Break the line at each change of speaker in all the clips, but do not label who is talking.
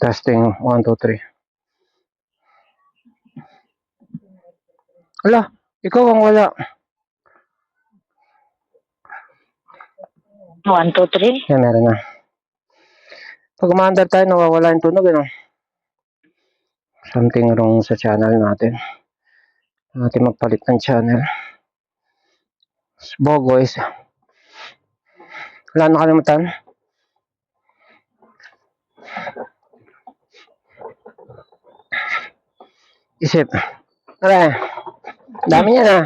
Testing, 1, 2, 3. Ala, ikaw ang wala.
1, 2, 3.
Yan, meron na. Pag umaandar tayo, nawawala yung tunog, ano? Something wrong sa channel natin. Natin magpalit ng channel. Bogoys. Wala na kalimutan. Isip. Wala. Dami niya na.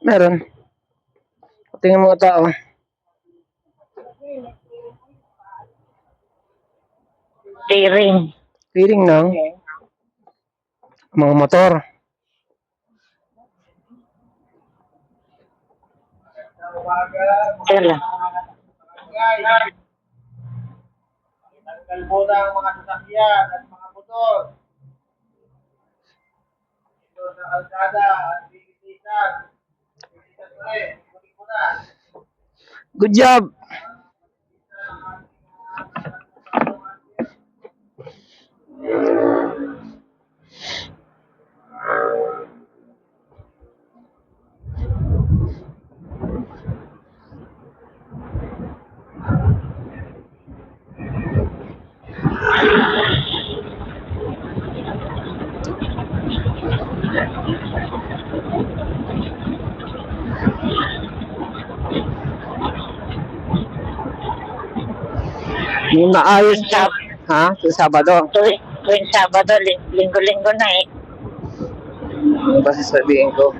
Meron. Tingnan mga tao.
Steering.
Feeling ng mga motor.
Teka lang.
Tanggal muna ang mga sasakyan at mga motor. Ito sa kalsada at bibitisan. Bibitisan ko rin. Kunin ko na.
Good job. Yung naayos
Sa,
ha? Sa Sabado.
tuwing Sabado, linggo-linggo na eh.
Ano ba sasabihin ko?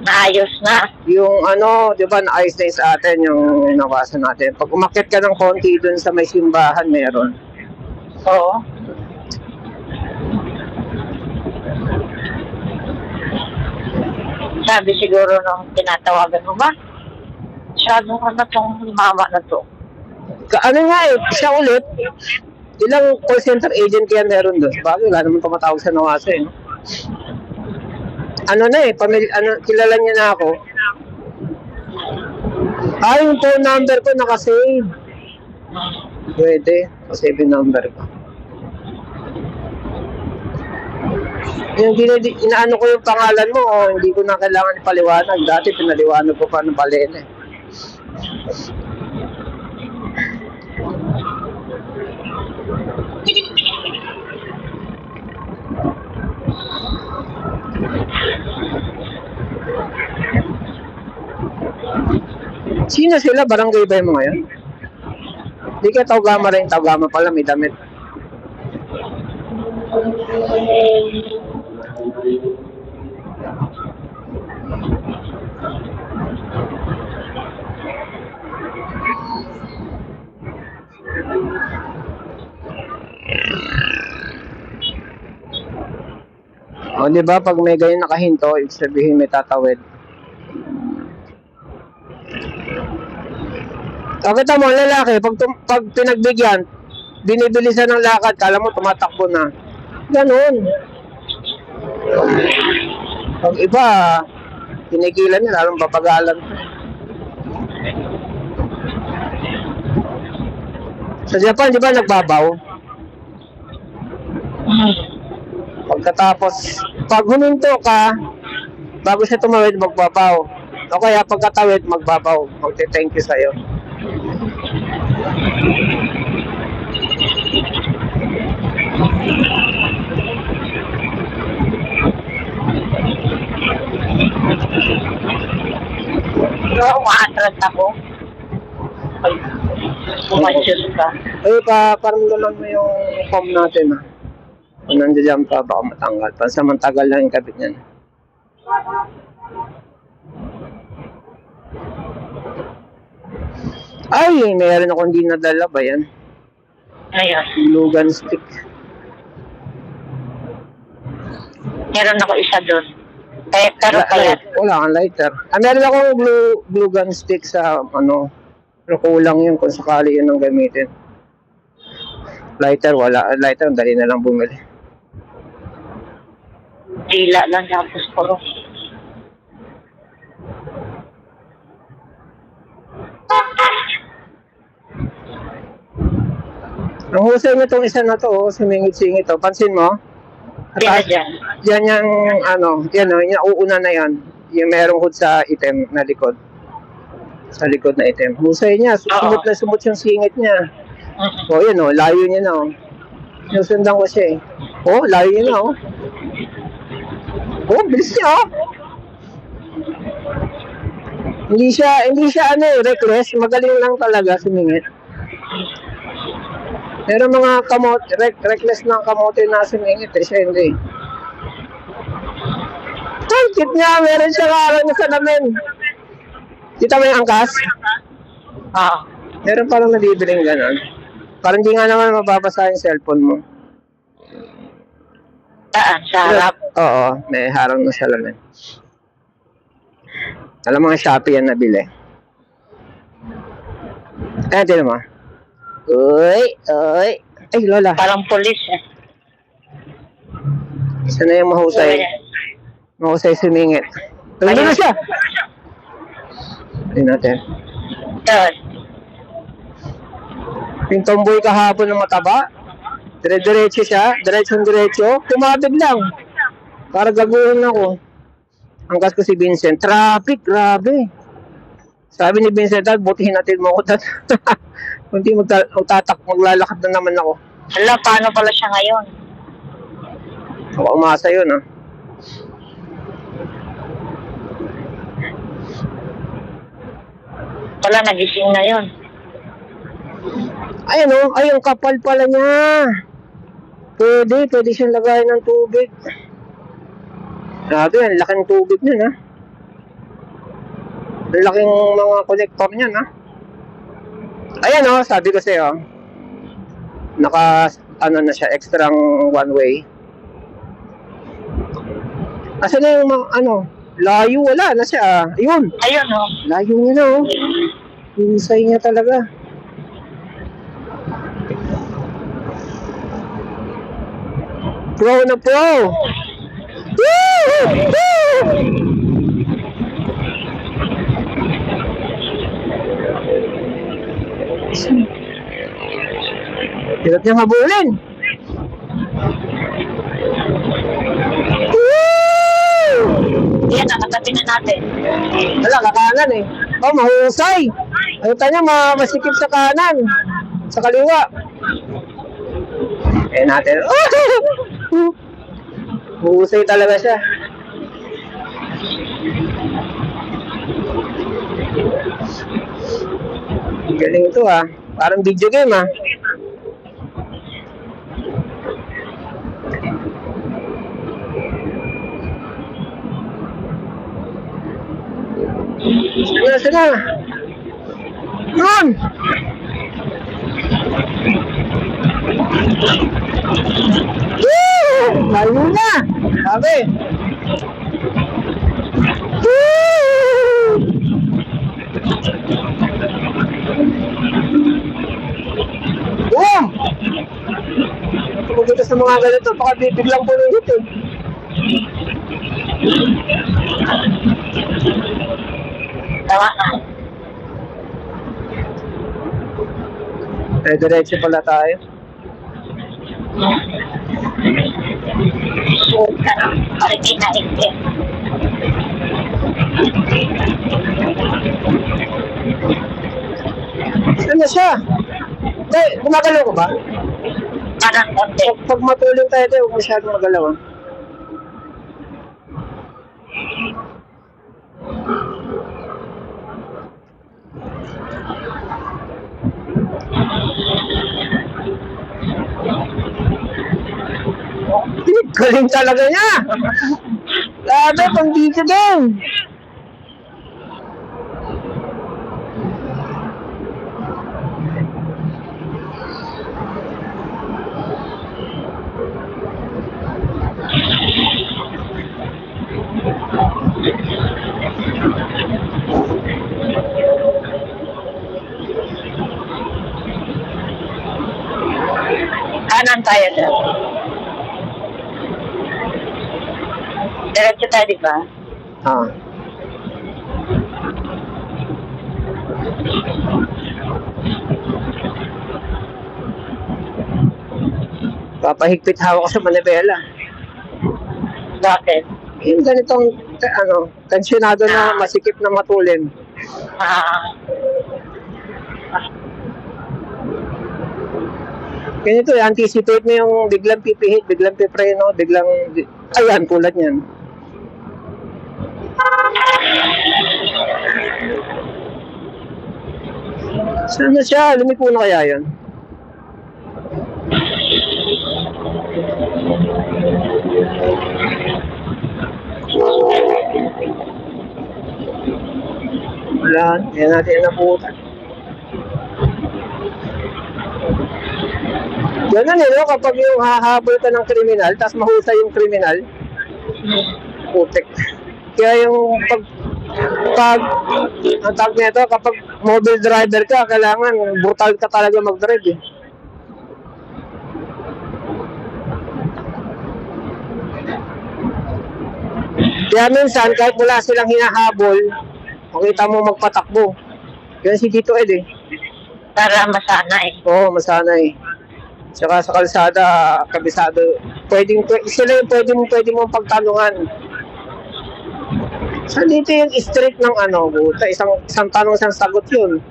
Naayos na.
Yung ano, di ba, naayos na yung sa atin, yung nabasa natin. Pag umakyat ka ng konti dun sa may simbahan, meron.
Oo. Sabi siguro nung tinatawagan mo ba? Masyadong ano tong mama na to.
Ano nga eh, siya ulit, ilang call center agent kaya meron doon? Bagay, wala naman tumatawag sa nawasa eh. No? Ano na eh, kilala niya na ako. Yung phone number ko nakasave. Pwede, nakasave yung number ko. Yung inaano ko yung pangalan mo, hindi ko na kailangan ipaliwanag. Dati pinaliwanag ko pa ng balena eh. Sino sila? Barangay ba mo ngayon? Hindi ka Taugama rin. Taugama pala, may damit. O, di ba? Pag may ganyan nakahinto, ibig sabihin may tatawid. O, kita mo, lalaki, pag pinagbigyan, binibilisan ng lakad, kala mo tumatakbo na. Ganun. Pag iba, tinigilan niya, lalong papagalan. Sa Japan, di ba, nagbabaw? Pagkatapos, pag huminto ka, bago siya tumawid, magbabaw. O kaya pagkatawid, magbabaw. Magte-thank you sa'yo.
Oo, maatras ako. Ay, pumasyos ka.
Parang naman mo yung form natin, ha? Kung nandiyan pa, baka matanggal. Pansamantagal lang yung kabit niyan. Ay, meron akong di nadala ba yan?
Ayun.
Glue gun stick.
Meron ako isa doon. Pero kaya,
Wala kang lighter. Meron akong glue gun stick sa ano. Pero kulang yun kung sakali yun ang gamitin. Lighter, wala. Lighter, dali na lang bumili.
dila lang tapos puro.
Ang husay nitong isa na to, oh, sumingit-singit to. Pansin mo?
Di na dyan.
Yan yung ano, yan o, yung uuna na yan. Yung merong hood sa item na likod. Sa likod na item. Husay niya, sumot na sumot yung singit niya. O yun o, layo niya na o. Sinusundan ko siya eh. O, layo niya na o. O, bilis niya o. Hindi siya ano, reckless. Magaling lang talaga sumingit. Pero mga kamote, reckless na kamote na sumingit eh, siya hindi. Ay, cute niya, meron siya karang na salamin. Kita mo yung angkas?
Oo.
Meron parang nabibiling gano'n. Parang hindi nga naman mababasa yung cellphone mo.
Saan? Sa harap?
Oo, may harang na salamin. Alam mga Shopee yan nabili. Ayan, tinan mo. Uy. Ay, Lola.
Parang pulis eh.
Isa na yung mahusay. Mahusay sumingit. Tumingin na siya. Tingnan natin.
Doon.
Yung tomboy kahapon ng mataba. Dire-diretso siya. Diretso. Tumabig lang. Para gaguhin ako. Angkas ko si Vincent. Traffic, grabe. Sabi ni Vincent, butihin natin mo ako. Kung di maglalakad na naman ako.
Hala, paano pala siya ngayon?
Ako umasa yun, ha.
Wala, nagising na yun.
Ayun, oh. Ay, ang kapal pala niya. Pwede siyang lagayan ng tubig. Grabe, ang laking tubig niyan, ha. Ang laking mga kolektor niyan, ha. Ayan, oh, sabi ko sa'yo. Ano na siya, extra one way. Asa na yung ano, layo, wala na siya. Ayun,
Ayun, oh.
layo niya na, oh. Husay niya talaga. Pro na pro! Woo! Hirap niyang habulin. Woo!
Yan, nakatabi na natin.
Wala, kakanan eh. Oh, mahusay. Ayun tayo, masikip sa kanan. Sa kaliwa. Eh natin. Mahusay talaga siya. Galing ito ah. Parang video game ah. Sana. Run! Woo! Layo na! Sabi! Woo! Boom! Kung dito sa mga ganito, baka bibiglang puno dito.
Tawa na.
Eh, diretso pala tayo.
Paritin na ikit.
Ano siya? Hindi, gumagalaw ko ba?
Parang konti.
Pag matulog tayo, huwag masyadong magalaw ah. Galing talaga niya! Grabe, pang dito din!
Kanan tayo dyan. Diretso tayo, di ba?
Ah. Papahigpit hawak ko sa manibela.
Bakit?
Yung ganitong, tensyonado na masikip na matulin.
Ah,
Ganito, anticipate mo yung biglang pipihit, biglang pipreno, biglang, ayan, tulad niyan. Sana siya, lumiko na kaya yun? Wala, yan natin naputan. Ganun no? Kapag yung hahabol ka ng kriminal, tapos mahusay yung kriminal, putik. Kaya yung ang tag nito, kapag mobile driver ka, kailangan brutal ka talaga mag-drive eh. Kaya minsan, kahit wala silang hinahabol, makita mo magpatakbo. Yan si Tito Ed eh.
para masanay.
Oo, masanay. Tsaka sa kalsada, kabisado. Sila yung pwede mong pagtanungan. Sa dito yung street ng buta, isang tanong, isang sagot yun.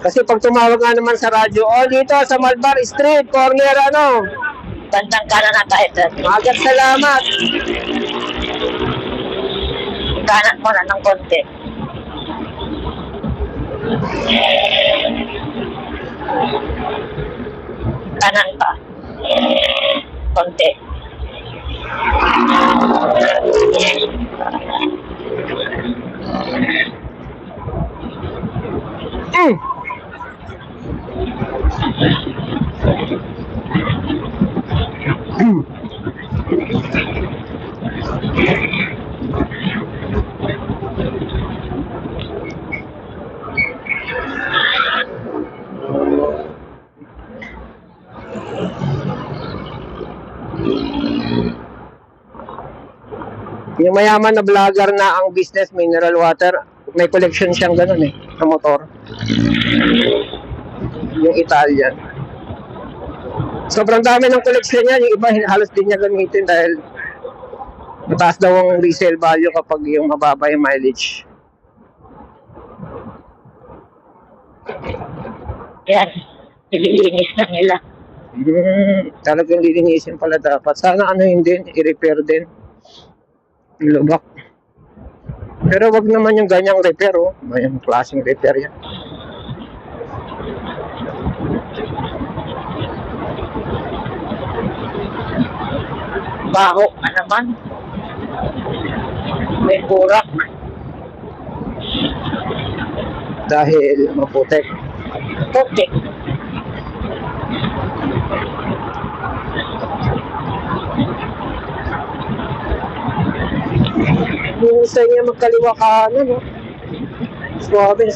Kasi pag tumawag nga naman sa radyo, dito sa Malbar Street, corner
Bandang kanan na tayo dyan.
Magat salamat.
Kanan mo na ng konti. Kanan pa. Konti.
Yung mayaman na vlogger na ang business, mineral water, may collection siyang ganun na motor. Yung Italian. Sobrang dami ng collection niya, yung iba halos din niya gamitin dahil mataas daw ang resale value kapag yung mababa yung mileage.
Yan. Nililinis na nila.
Talagang lilinisin pala dapat. Sana din, i-repair din. Yung lubak. Pero wag naman yung ganyang repair, may klaseng repair yan.
Baho ka naman. May burak.
Dahil maputek.
Putik.
Husay niya magkaliwa kanan, Suwabe,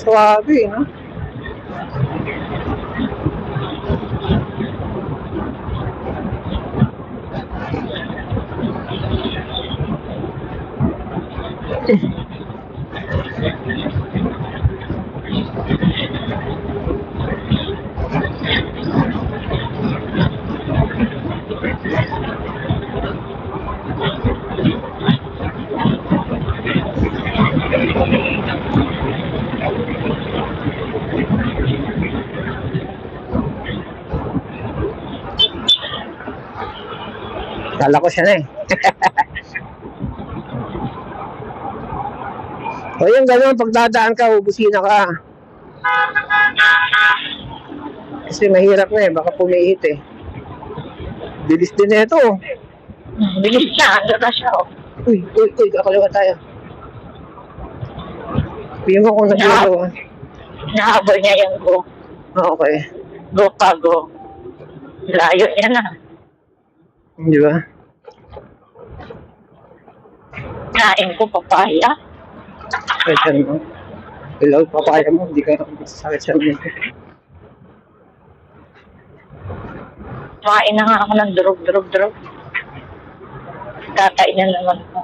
Kala ko siya na O yung gano'n, pag dadaan ka, ubusina ka. Kasi mahirap na baka pumihit Bilis din ito.
Bilis na. Ando na siya.
Uy, kakaliwa tayo. Piyo ko kung nagagawa.
Nahabol niya yung go.
Okay.
Go pa, go. Layo niya na.
Di ba?
Kain ko papaya.
Sakit mo. Hello, papaya mo. Hindi ka masasakit siya nito.
Kumain na nga ako ng durog. Kakain na naman ako.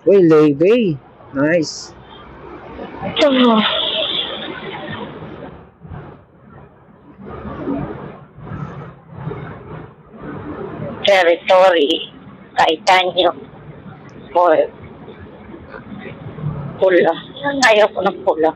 Uy, Lady. Nice.
Ito mo. Territory. Kaitanyo. For pula. Ayaw ko ng pula.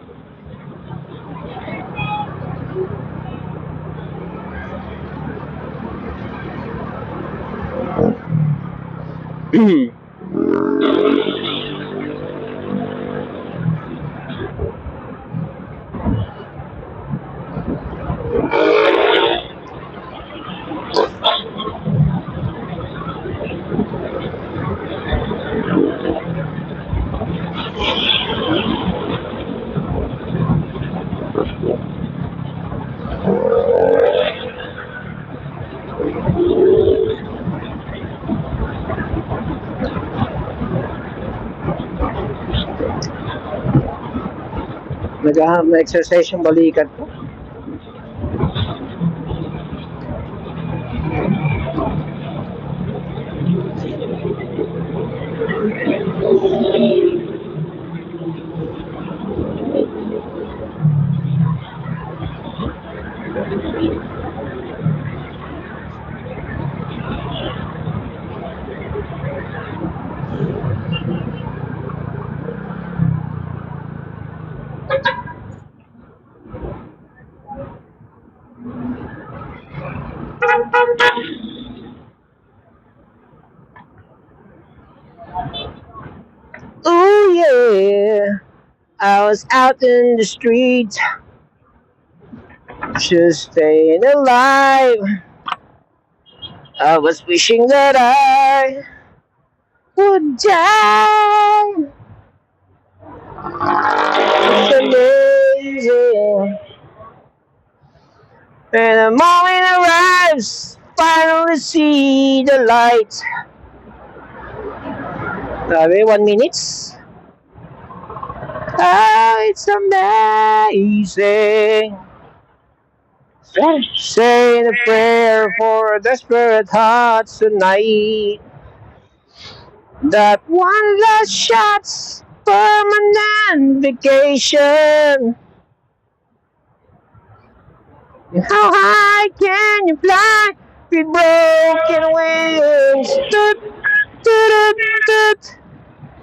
Nag-exercise yung balikat ko. Oh yeah, I was out in the street, just staying alive. I was wishing that I would die. It's amazing. When the moment arrives, finally see the light. Sabi, 1 minute. Oh, it's amazing. Saying a prayer for desperate hearts tonight. That one last shot's permanent vacation. How high can you fly with broken wings? Toot, toot, toot, toot.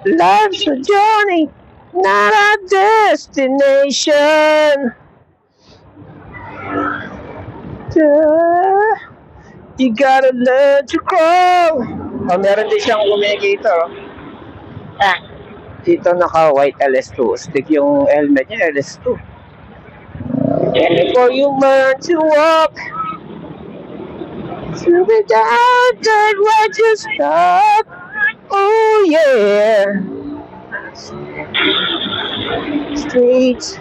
Life's a journey, not a destination. You gotta learn to grow. Oh, meron din siyang kumikita.
Ah,
Dito naka-white LS2. Stick yung helmet niya, LS2. And before you learn to walk, to be down, don't why to stop. Oh yeah. Streets,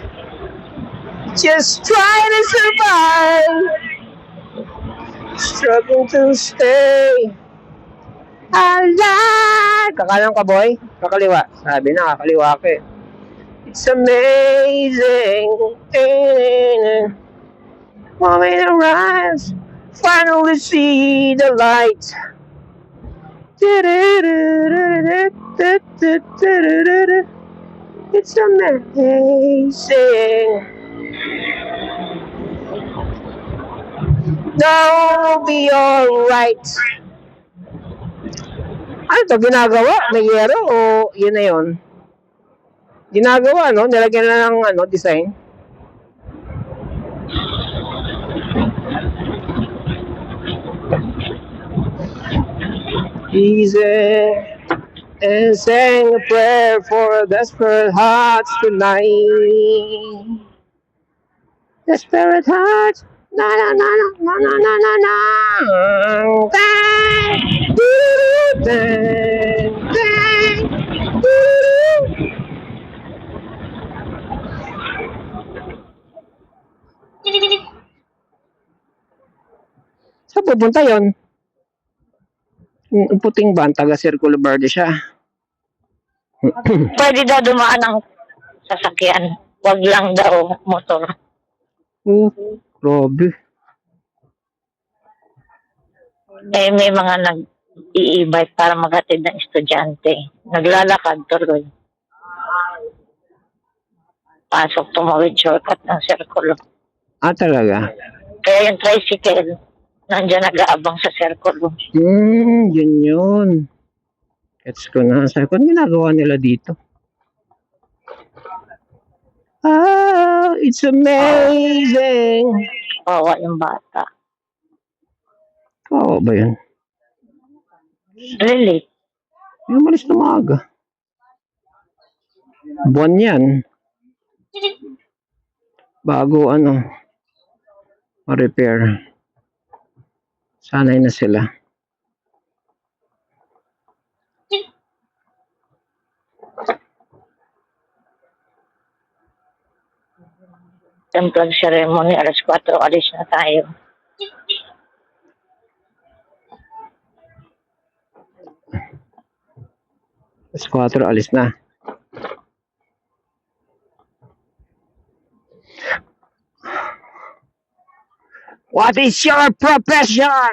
just trying to survive. Struggling to stay alive. Kakalang ka, boy? Kakaliwa. Sabi na, kakaliwa ka eh. It's amazing. Moment arrives, finally see the light. It's amazing. Now we'll be alright. Ano to, ginagawa? May yero o yun na yun? Ginagawa, no? Nilagyan na ng design. Easy and sang a prayer for desperate hearts tonight. Desperate hearts. Na na na na na na na na na. Bang, doo, bang, bang, doo. Saan pupunta yun? Yung puting van, taga Circular Verde siya.
Pwede daw dumaan ng sasakyan. Wag lang daw motor.
Oh, grabe.
May mga nag-i-e-bike para maghatid ng estudyante. Naglalakad tuloy. Pasok tumawid shortcut ng circle.
Ah, talaga?
Kaya yung tricycle, nandiyan nag-aabang sa circle.
Yun. Gets ko na. Sabi ko, ano ginagawa nila dito? Ah, it's amazing.
Kawawa yung bata.
Oo ba yun?
Really?
Yung umalis na maaga. Buwan yan. Bago ma-repair. Sanay na sila.
Template ceremony, alas 4, alis na tayo.
Alas 4, alis na. What is your profession?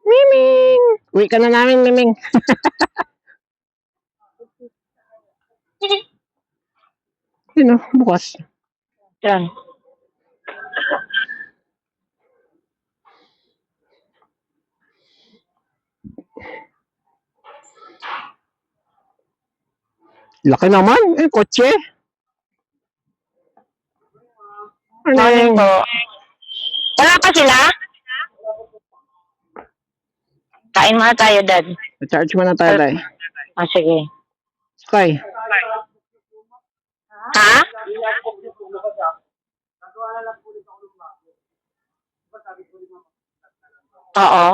Miming! Uwi ka na namin, Miming. Yun o, bukas.
Yan.
Laki naman, kotse.
Morning po. Wala pa sila? Kain muna tayo, Dad.
Charge mo na tayo, Day.
Sige.
Sky.
Ha? Oo.